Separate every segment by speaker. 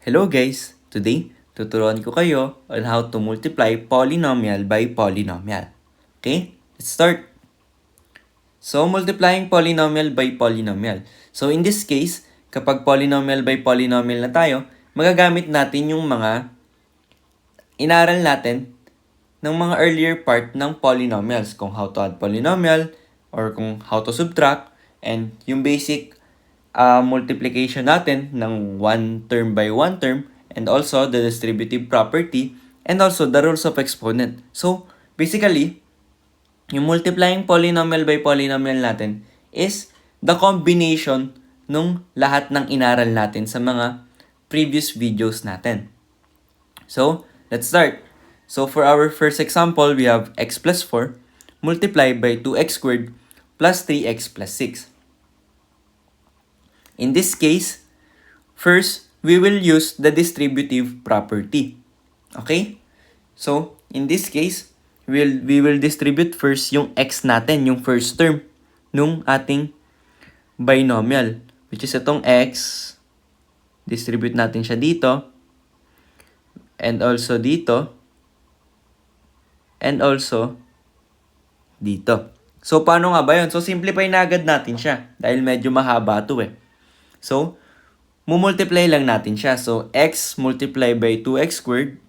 Speaker 1: Hello guys! Today, tuturuan ko kayo on how to multiply polynomial by polynomial. Okay? Let's start! So, multiplying polynomial by polynomial. So, in this case, kapag polynomial by polynomial na tayo, magagamit natin yung mga inaral natin ng mga earlier part ng polynomials. Kung how to add polynomial, or kung how to subtract, and yung basic multiplication natin ng one term by one term, and also the distributive property, and also the rules of exponent. So, basically, yung multiplying polynomial by polynomial natin is the combination nung lahat ng inaral natin sa mga previous videos natin. So, let's start. So, for our first example, we have x plus 4 multiplied by 2x squared plus 3x plus 6. In this case, first, we will use the distributive property. Okay? So, in this case, we will distribute first yung x natin, yung first term nung ating binomial, which is itong x. Distribute natin siya dito. And also dito. And also dito. So, paano nga ba yun? So, simplify na agad natin siya dahil medyo mahaba ito eh. So, mumultiply lang natin siya. So, x multiply by 2x squared.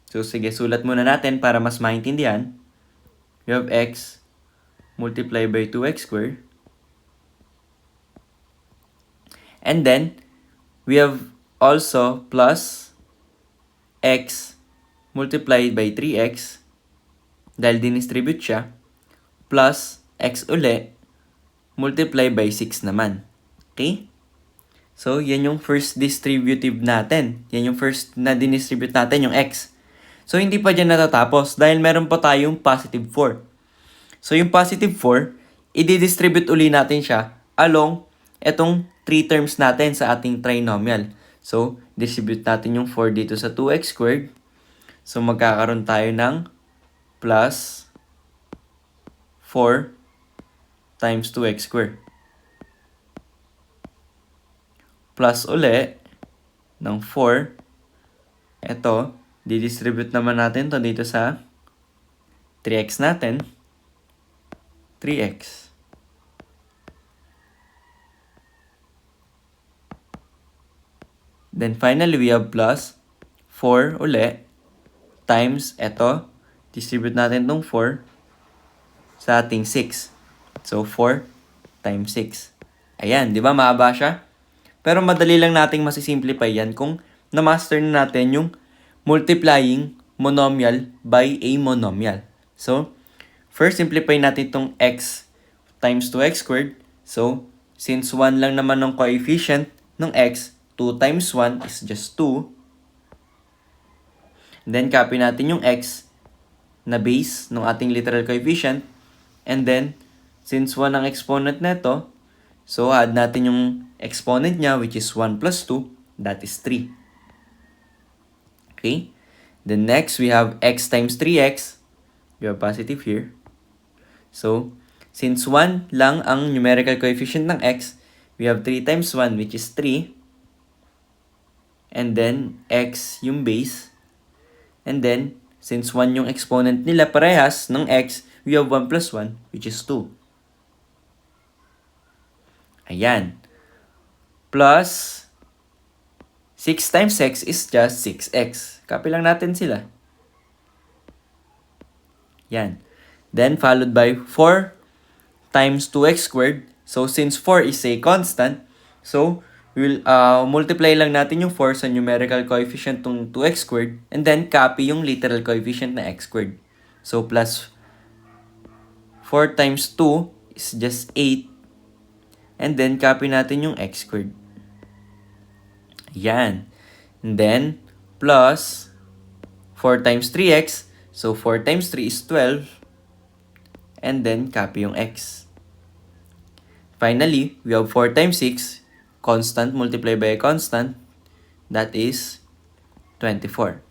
Speaker 1: So, sige, sulat muna natin para mas maintindihan. We have x multiply by 2x squared. And then, we have also plus x multiplied by 3x dahil dinistribute siya, plus x uli multiply by 6 naman. Okay? So, yan yung first distributive natin. Yan yung first na dinistribute natin, yung x. So, hindi pa dyan natatapos dahil meron pa tayong positive 4. So, yung positive 4, i-distribute uli natin siya along etong 3 terms natin sa ating trinomial. So, distribute natin yung 4 dito sa 2x squared. So, magkakaroon tayo ng plus 4 times 2x squared. Plus uli ng 4. Ito, didistribute naman natin to dito sa 3x natin. 3x. Then finally, we have plus 4 uli times ito. Distribute natin tong 4 sa ating 6. So, 4 times 6. Ayan, di ba mahaba siya? Pero madali lang nating masisimplify yan kung na-master na natin yung multiplying monomial by a monomial. So, first simplify natin itong x times 2x squared. So, since 1 lang naman ng coefficient ng x, 2 times 1 is just 2. Then, copy natin yung x na base ng ating literal coefficient. And then, since 1 ang exponent nito, so add natin yung exponent niya, which is 1 plus 2, that is 3. Okay? Then next, we have x times 3x. We have positive here. So, since 1 lang ang numerical coefficient ng x, we have 3 times 1, which is 3. And then, x yung base. And then, since 1 yung exponent nila parehas ng x, we have 1 plus 1, which is 2. Ayan. Plus 6 times x is just 6x. Copy lang natin sila. Yan. Then, followed by 4 times 2x squared. So, since 4 is a constant, so, we'll multiply lang natin yung 4 sa numerical coefficient ng 2x squared. And then, copy yung literal coefficient na x squared. So, plus 4 times 2 is just 8. And then, copy natin yung x squared. Yan. And then, plus 4 times 3x. So, 4 times 3 is 12. And then, copy yung x. Finally, we have 4 times 6. Constant multiplied by a constant. That is 24.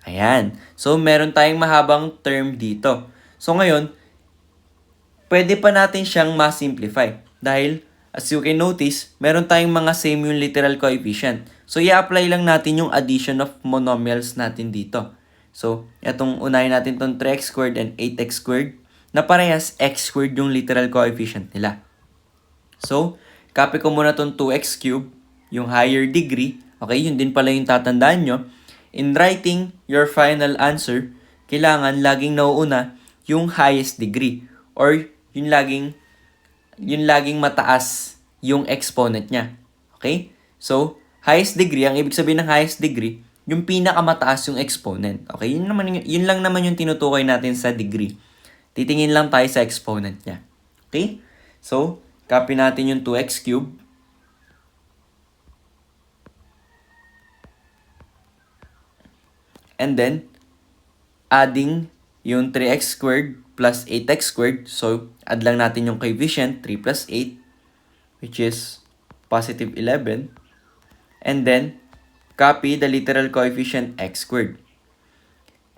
Speaker 1: Ayan. So, meron tayong mahabang term dito. So, ngayon, pwede pa natin siyang ma-simplify. Dahil, as you can notice, meron tayong mga same yung literal coefficient. So, i-apply lang natin yung addition of monomials natin dito. So, itong unahin natin itong 3x squared and 8x squared na parehas x squared yung literal coefficient nila. So, copy ko muna itong 2x cubed, yung higher degree. Okay, yun din pala yung tatandaan nyo. In writing your final answer, kailangan laging nauuna yung highest degree or yung laging mataas yung exponent niya. Okay? So, highest degree, ang ibig sabihin ng highest degree, yung pinakamataas yung exponent. Okay? Yun lang naman yung tinutukoy natin sa degree. Titingin lang tayo sa exponent niya. Okay? So, copy natin yung 2x cubed. And then, adding yung 3x squared plus 8x squared. So, add lang natin yung coefficient, 3 plus 8, which is positive 11. And then, copy the literal coefficient x squared.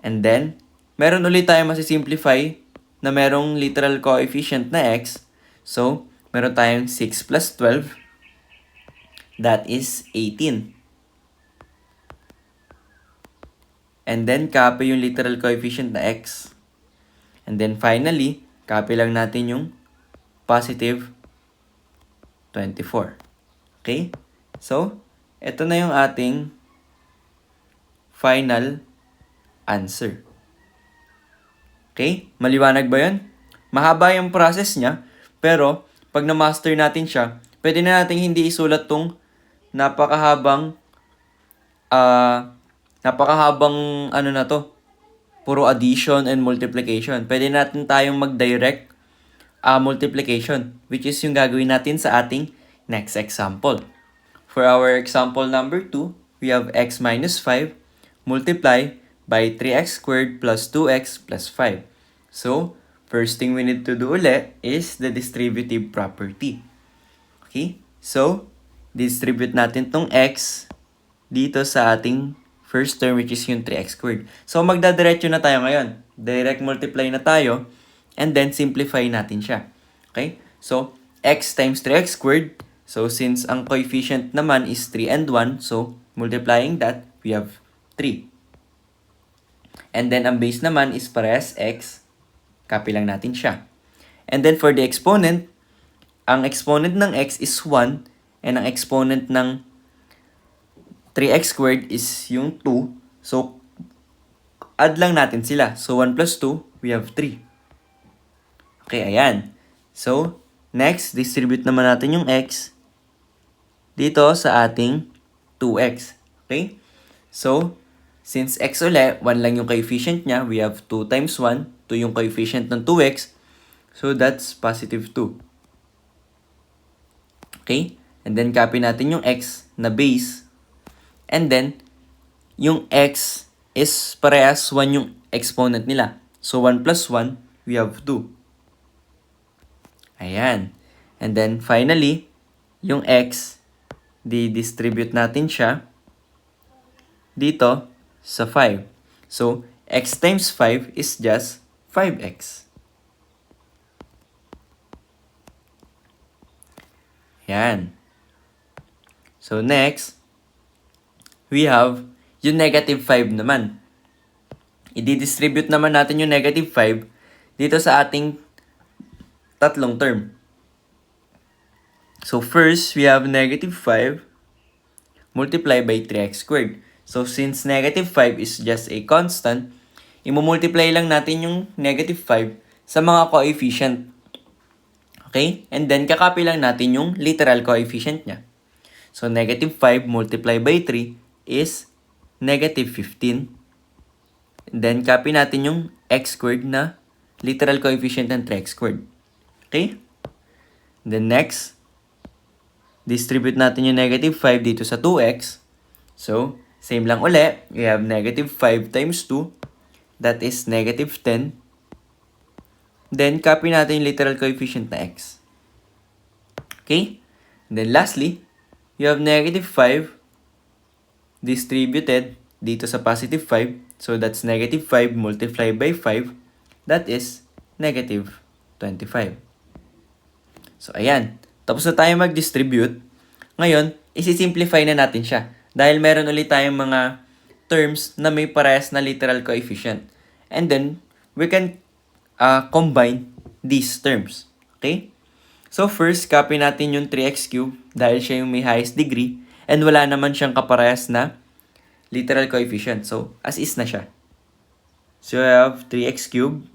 Speaker 1: And then, meron ulit tayo masisimplify na merong literal coefficient na x. So, meron tayong 6 plus 12. That is 18. And then, copy yung literal coefficient na x. And then, finally, copy lang natin yung positive 24. Okay? So, ito na yung ating final answer. Okay? Maliwanag ba yun? Mahaba yung process niya, pero pag na-master natin siya, pwede na natin hindi isulat tong napakahabang ano na to, puro addition and multiplication. Pwede natin tayong mag-direct multiplication, which is yung gagawin natin sa ating next example. For our example number 2, we have x minus 5 multiply by 3x squared plus 2x plus 5. So, first thing we need to do ulit is the distributive property. Okay? So, distribute natin tong x dito sa ating first term, which is yung 3x squared. So, magdadiretso na tayo ngayon. Direct multiply na tayo. And then, simplify natin siya. Okay? So, x times 3x squared. So, since ang coefficient naman is 3 and 1, so, multiplying that, we have 3. And then, ang base naman is parehas x. Copy lang natin siya. And then, for the exponent, ang exponent ng x is 1. And ang exponent ng 3x squared is yung 2. So, add lang natin sila. So, 1 plus 2, we have 3. Okay, ayan. So, next, distribute naman natin yung x dito sa ating 2x. Okay? So, since x ulit, 1 lang yung coefficient niya, we have 2 times 1. 2 yung coefficient ng 2x. So, that's positive 2. Okay? And then, copy natin yung x na base. And then, yung x is parehas 1 yung exponent nila. So, 1 plus 1, we have 2. Ayan. And then, finally, yung x, di-distribute natin siya dito sa 5. So, x times 5 is just 5x. Ayan. So, next, we have yung negative 5 naman. I-distribute naman natin yung negative 5 dito sa ating tatlong term. So, first, we have negative 5 multiplied by 3x squared. So, since negative 5 is just a constant, i-multiply lang natin yung negative 5 sa mga coefficient. Okay? And then, kakopy lang natin yung literal coefficient niya. So, negative 5 multiplied by 3 is negative 15. And then, copy natin yung x squared na literal coefficient ng 3x squared. Okay? And then next, distribute natin yung negative 5 dito sa 2x. So, same lang uli. We have negative 5 times 2. That is negative 10. Then, copy natin yung literal coefficient na x. Okay? And then lastly, you have negative 5 distributed dito sa positive 5. So, that's negative 5 multiplied by 5. That is negative 25. So, ayan. tapos na tayo mag-distribute. Ngayon, isi-simplify na natin siya. Dahil meron ulit tayong mga terms na may parehas na literal coefficient. And then, we can combine these terms. Okay? So first, copy natin yung 3x cubed dahil siya yung may highest degree and wala naman siyang kaparehas na literal coefficient. So, as is na siya. So, I have 3x cubed.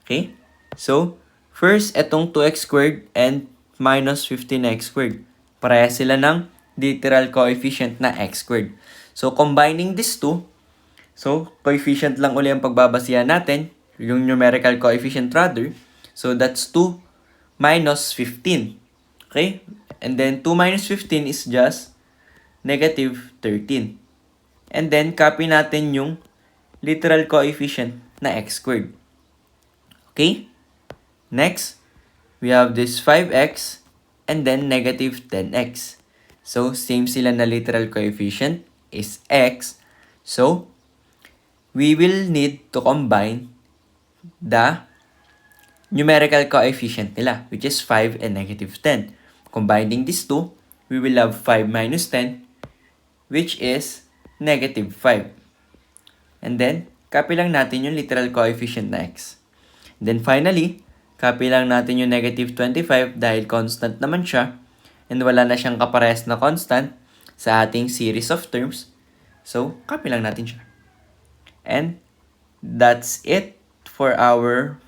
Speaker 1: Okay? So, first, itong 2x squared and minus 15x squared. Parehas sila ng literal coefficient na x squared. So, combining these two, so, coefficient lang uli ang pagbabasihan natin, yung numerical coefficient rather. So, that's 2 minus 15. Okay? And then, 2 minus 15 is just negative 13. And then, copy natin yung literal coefficient na x squared. Okay? Next, we have this 5x and then negative 10x. So, same sila na literal coefficient is x. So, we will need to combine the numerical coefficient nila, which is 5 and negative 10. Combining these two, we will have 5 minus 10, which is negative 5. And then, copy lang natin yung literal coefficient na x. And then finally, copy lang natin yung negative 25 dahil constant naman siya and wala na siyang kaparehas na constant sa ating series of terms. So, copy lang natin siya. And that's it for our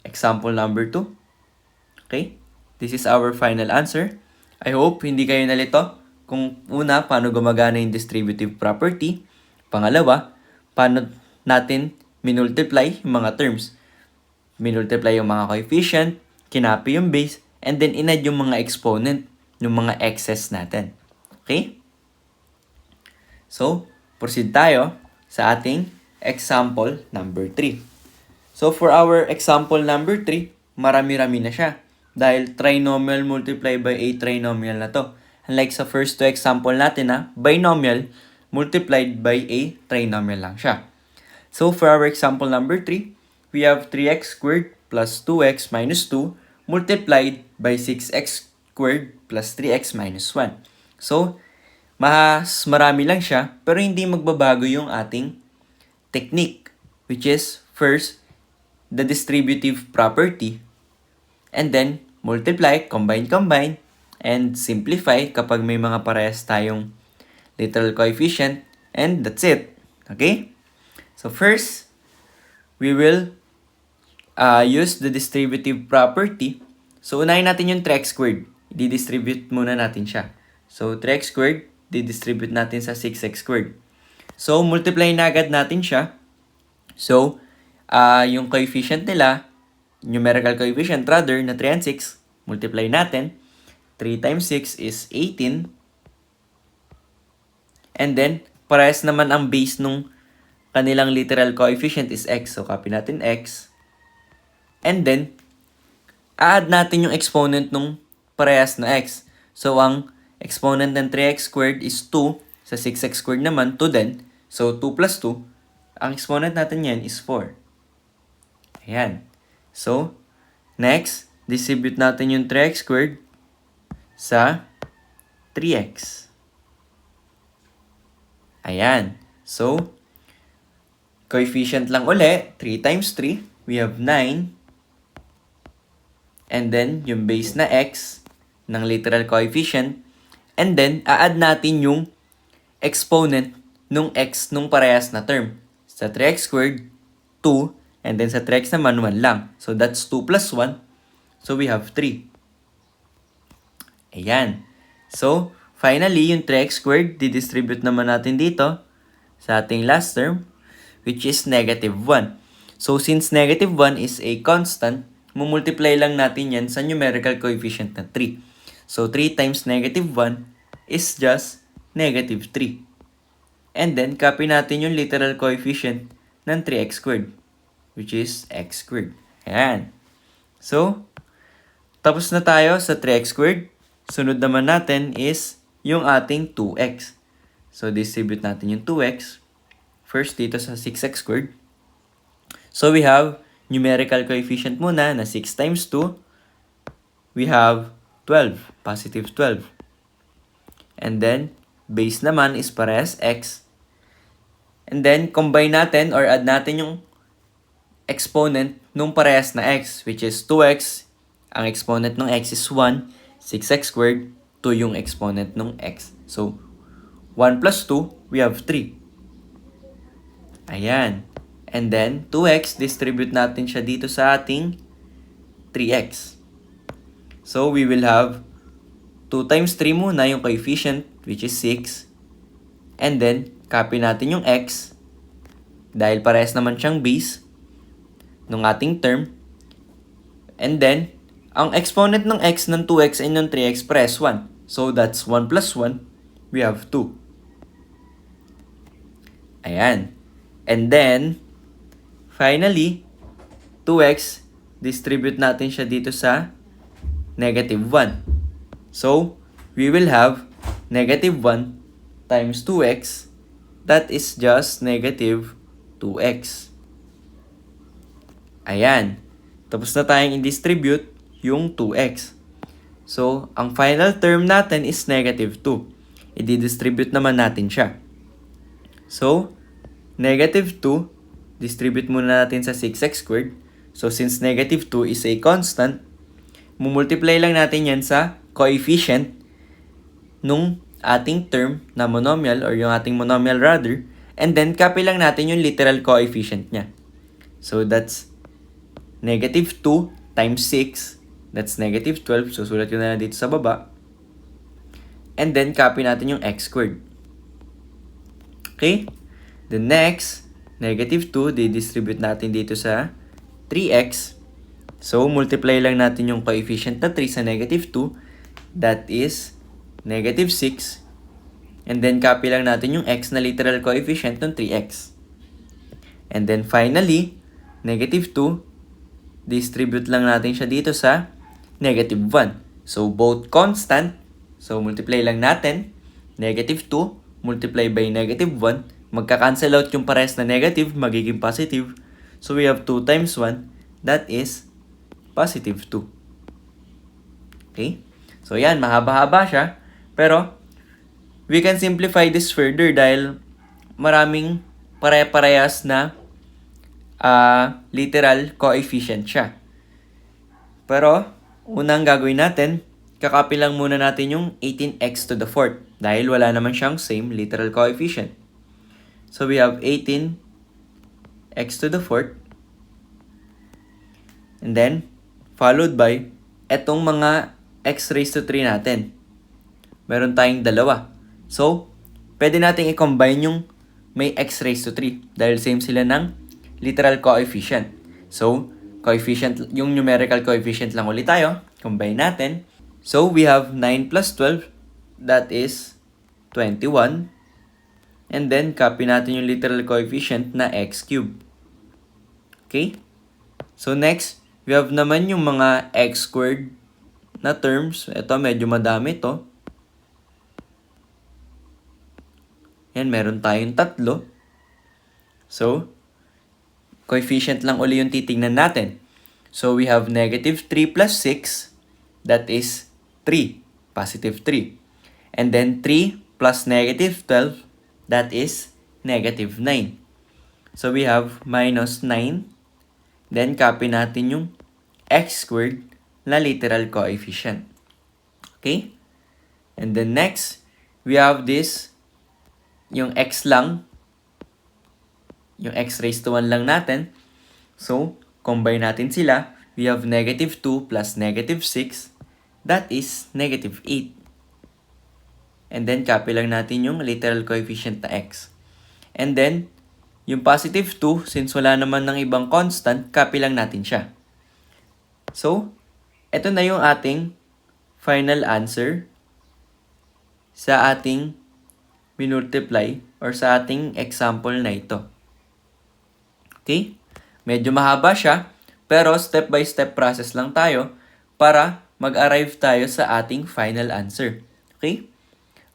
Speaker 1: example number 2. Okay? This is our final answer. I hope hindi kayo nalito. Kung una, paano gumagana yung distributive property. Pangalawa, paano natin minultiply yung mga terms. Minultiply yung mga coefficient, kinapi yung base, and then inadd yung mga exponent, yung mga excess natin. Okay? So, proceed tayo sa ating example number 3. So, for our example number 3, marami-rami na siya. Dahil trinomial multiplied by a trinomial na to. Unlike sa first two example natin na binomial multiplied by a trinomial lang siya. So, for our example number 3, we have 3x squared plus 2x minus 2 multiplied by 6x squared plus 3x minus 1. So, mas marami lang siya, pero hindi magbabago yung ating technique, which is first, the distributive property, and then multiply, combine, and simplify kapag may mga parehas tayong literal coefficient, and that's it. Okay? So first, we will use the distributive property. So unahin natin yung 3x squared. I-distribute muna natin siya. So 3x squared, di-distribute natin sa 6x squared. So multiply na agad natin siya. So yung coefficient nila, numerical coefficient rather, na 3 and 6, multiply natin. 3 times 6 is 18. And then, parehas naman ang base nung kanilang literal coefficient is x. So, copy natin x. And then, add natin yung exponent nung parehas na x. So, ang exponent ng 3x squared is 2. Sa 6x squared naman, 2 din. So, 2 plus 2. Ang exponent natin yan is 4. Ayan. So, next, distribute natin yung 3x squared sa 3x. Ayan. So, coefficient lang uli, 3 times 3, we have 9. And then, yung base na x ng literal coefficient. And then, add natin yung exponent nung x nung parehas na term. Sa 3x squared, 2. And then sa 3x naman, 1 lang. So, that's 2 plus 1. So, we have 3. Ayan. So, finally, yung 3x squared, didistribute naman natin dito sa ating last term, which is negative 1. So, since negative 1 is a constant, mumultiply lang natin yan sa numerical coefficient na 3. So, 3 times negative 1 is just negative 3. And then, copy natin yung literal coefficient ng 3x squared, which is x squared. Ayan. So, tapos na tayo sa 3x squared. Sunod naman natin is yung ating 2x. So, distribute natin yung 2x. First, dito sa 6x squared. So, we have numerical coefficient muna na 6 times 2, we have 12, positive 12. And then, base naman is parehas x. And then, combine natin or add natin yung exponent nung parehas na x, which is 2x. Ang exponent ng x is 1, 6x squared, 2 yung exponent ng x. So, 1 plus 2, we have 3. Ayan. And then, 2x, distribute natin siya dito sa ating 3x. So, we will have 2 times 3 muna yung coefficient, which is 6. And then, copy natin yung x. Dahil parehas naman siyang base ng ating term. And then, ang exponent ng x ng 2x and ng 3x parehas 1. So, that's 1 plus 1. We have 2. Ayan. And then, finally, 2x, distribute natin siya dito sa negative 1. So, we will have negative 1 times 2x. That is just negative 2x. Ayan. Tapos na tayong i-distribute yung 2x. So, ang final term natin is negative 2. I-distribute naman natin siya. So, negative 2, distribute muna natin sa 6x squared. So, since negative 2 is a constant, mumultiply lang natin yan sa coefficient nung ating term na monomial or yung ating monomial rather. And then, copy lang natin yung literal coefficient niya. So, that's negative 2 times 6. That's negative 12. So, sulat ko na dito sa baba. And then, copy natin yung x squared. Okay? The next, negative 2, di-distribute natin dito sa 3x. So, multiply lang natin yung coefficient na 3 sa negative 2. That is negative 6. And then, copy lang natin yung x na literal coefficient ng 3x. And then, finally, negative 2, distribute lang natin siya dito sa negative 1. So, both constant. So, multiply lang natin. Negative 2, multiply by negative 1. Magka-cancel out yung parehas na negative, magiging positive. So, we have 2 times 1. That is positive 2. Okay? So, yan. Mahaba-haba siya. Pero, we can simplify this further dahil maraming pare-parehas na literal coefficient siya. Pero, unang gagawin natin, kakopy lang muna natin yung 18x to the 4th dahil wala naman siyang same literal coefficient. So, we have 18x to the 4th. And then, followed by etong mga x raised to 3 natin. Meron tayong dalawa. So, pwede natin i-combine yung may x raised to 3 dahil same sila ng literal coefficient. So, coefficient, yung numerical coefficient lang ulit tayo. Combine natin. So, we have 9 plus 12. That is 21. And then, copy natin yung literal coefficient na x cubed. Okay? So, next, we have naman yung mga x squared na terms. Ito, medyo madami to. Yan, meron tayong 3. So, coefficient lang uli yung titingnan natin. So, we have negative 3 plus 6. That is 3. Positive 3. And then, 3 plus negative 12. That is negative 9. So, we have minus 9. Then, copy natin yung x squared na literal coefficient. Okay? And then next, we have this, yung x lang, yung x raised to 1 lang natin. So, combine natin sila. We have negative 2 plus negative 6. That is negative 8. And then, copy lang natin yung literal coefficient na x. And then, yung positive 2, since wala naman ng ibang constant, copy lang natin siya. So, ito na yung ating final answer sa ating minultiply or sa ating example na ito. Okay? Medyo mahaba siya, pero step-by-step process lang tayo para mag-arrive tayo sa ating final answer. Okay?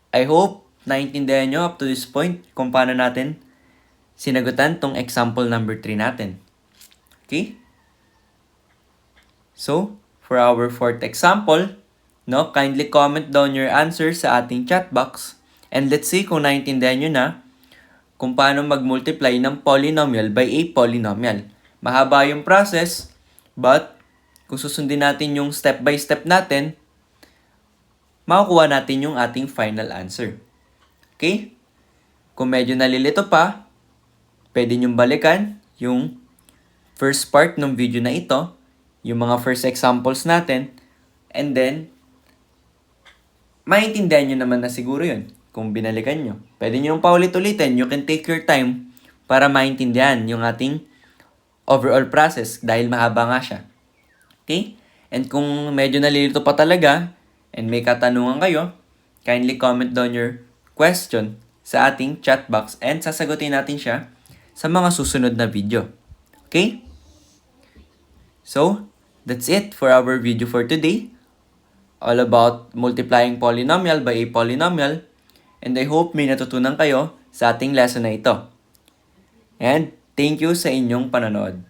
Speaker 1: I hope naintindihan nyo up to this point kung paano natin sinagutan tong example number 3 natin. Okay? So, for our fourth example, no, kindly comment down your answer sa ating chat box and let's see kung naintindihan nyo na kung paano mag-multiply ng polynomial by a polynomial. Mahaba yung process, but kung susundin natin yung step by step natin, makukuha natin yung ating final answer. Okay? Kung medyo nalilito pa, pwede nyong balikan yung first part ng video na ito, yung mga first examples natin, and then, maintindihan nyo naman na siguro yun kung binalikan nyo. Pwede nyo yung paulit-ulitin. You can take your time para maintindihan yung ating overall process dahil mahaba nga siya. Okay? And kung medyo nalilito pa talaga and may katanungan kayo, kindly comment down your question sa ating chat box and sasagutin natin siya sa mga susunod na video. Okay? So, that's it for our video for today. All about multiplying polynomial by a polynomial. And I hope may natutunan kayo sa ating lesson na ito. And thank you sa inyong panonood.